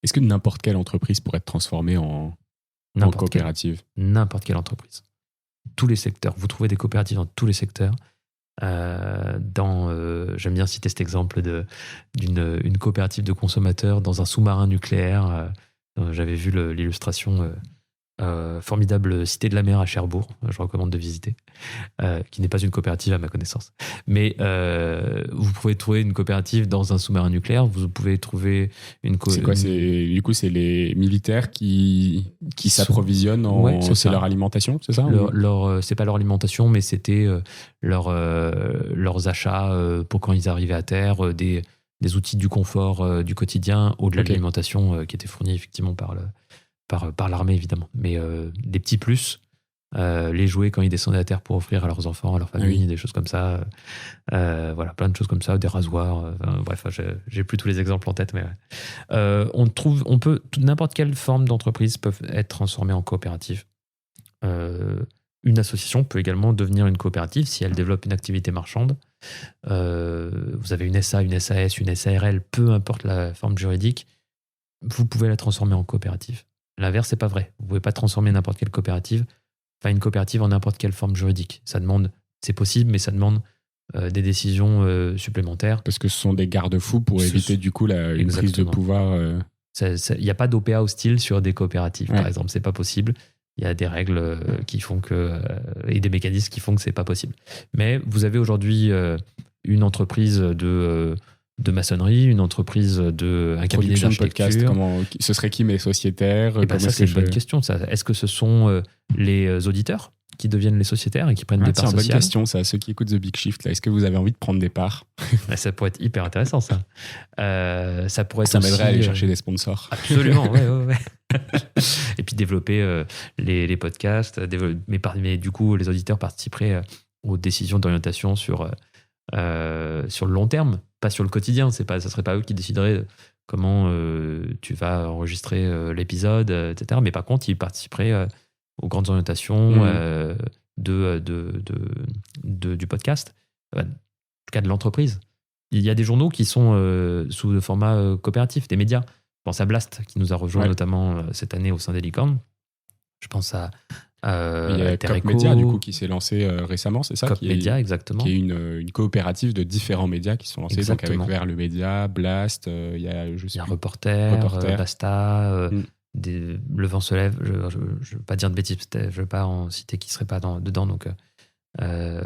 Est-ce que n'importe quelle entreprise pourrait être transformée en coopérative ? N'importe quelle entreprise. Tous les secteurs. Vous trouvez des coopératives dans tous les secteurs. J'aime bien citer cet exemple d'une coopérative de consommateurs dans un sous-marin nucléaire. J'avais vu l'illustration. Formidable Cité de la Mer à Cherbourg, je recommande de visiter, qui n'est pas une coopérative à ma connaissance. Mais vous pouvez trouver une coopérative dans un sous-marin nucléaire, vous pouvez trouver une coopérative. Du coup, c'est les militaires qui s'approvisionnent c'est leur alimentation, c'est ça ? C'est pas leur alimentation, mais c'était leurs achats pour quand ils arrivaient à terre, des outils du confort du quotidien, au-delà de l'alimentation qui était fournie effectivement par l'armée, évidemment. Mais des petits plus, les jouets quand ils descendaient à terre pour offrir à leurs enfants, à leur famille, des choses comme ça. Voilà, plein de choses comme ça, des rasoirs. Bref, j'ai plus tous les exemples en tête, mais n'importe quelle forme d'entreprise peut être transformée en coopérative. Une association peut également devenir une coopérative si elle développe une activité marchande. Vous avez une SA, une SAS, une SARL, peu importe la forme juridique, vous pouvez la transformer en coopérative. L'inverse, c'est pas vrai. Vous pouvez pas transformer n'importe quelle coopérative, une coopérative en n'importe quelle forme juridique. C'est possible, mais ça demande des décisions supplémentaires. Parce que ce sont des garde-fous pour éviter du coup une prise de pouvoir. Il n'y a pas d'OPA hostile sur des coopératives, par exemple. C'est pas possible. Il y a des règles qui font et des mécanismes qui font que c'est pas possible. Mais vous avez aujourd'hui une entreprise de maçonnerie, une entreprise un cabinet d'architecture. Ce serait qui mes sociétaires ? Ça, c'est une bonne question. Ça. Est-ce que ce sont les auditeurs qui deviennent les sociétaires et qui prennent des parts sociales ? C'est une bonne question, ça. Ceux qui écoutent The Big Shift, là, est-ce que vous avez envie de prendre des parts ? Ça pourrait être hyper intéressant, ça. Ça m'aiderait à aller chercher des sponsors. Absolument, ouais. Et puis développer les podcasts. Mais du coup, les auditeurs participeraient aux décisions d'orientation sur le long terme, pas sur le quotidien. Ça serait pas eux qui décideraient comment tu vas enregistrer l'épisode, etc. Mais par contre, ils participeraient aux grandes orientations du podcast, en tout cas de l'entreprise. Il y a des journaux qui sont sous le format coopératif, des médias. Je pense à Blast, qui nous a rejoint notamment cette année au sein des Licornes. Je pense à il y a Cop Media, du coup, qui s'est lancé récemment, c'est ça ? Cop Media, exactement. Qui est une coopérative de différents médias qui sont lancés, donc avec Vers le Média, Blast, il y a Reporter. Basta, Le Vent se lève. Je ne veux pas dire de bêtises, je ne veux pas en citer qui ne serait pas dedans, donc... Et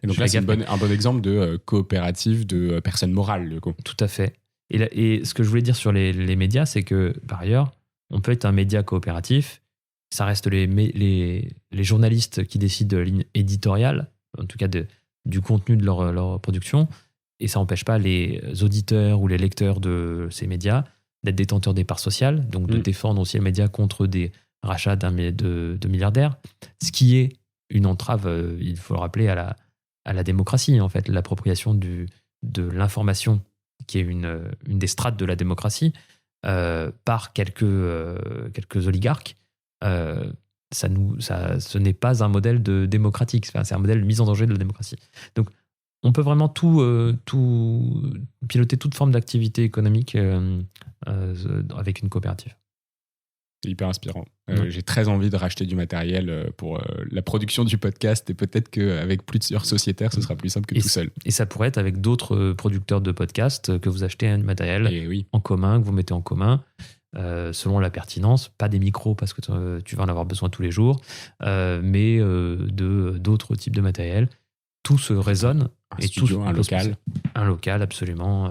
donc là, c'est un bon exemple de coopérative de personnes morales, du coup. Tout à fait. Et ce que je voulais dire sur les médias, c'est que, par ailleurs, on peut être un média coopératif. Ça reste les journalistes qui décident de la ligne éditoriale, en tout cas du contenu de leur production. Et ça n'empêche pas les auditeurs ou les lecteurs de ces médias d'être détenteurs des parts sociales, donc de défendre aussi les médias contre des rachats de milliardaires. Ce qui est une entrave, il faut le rappeler, à la démocratie, en fait, l'appropriation de l'information, qui est une des strates de la démocratie, par quelques oligarques. Ce n'est pas un modèle démocratique, c'est un modèle de mise en danger de la démocratie. Donc, on peut vraiment piloter toute forme d'activité économique avec une coopérative. C'est hyper inspirant. J'ai très envie de racheter du matériel pour la production du podcast, et peut-être qu'avec plusieurs sociétaires, ce sera plus simple que tout seul. Et ça pourrait être avec d'autres producteurs de podcasts que vous achetez du matériel en commun, que vous mettez en commun, selon la pertinence. Pas des micros parce que tu vas en avoir besoin tous les jours, mais d'autres types de matériel. Tout se résonne. Un studio, un local. Un local, absolument.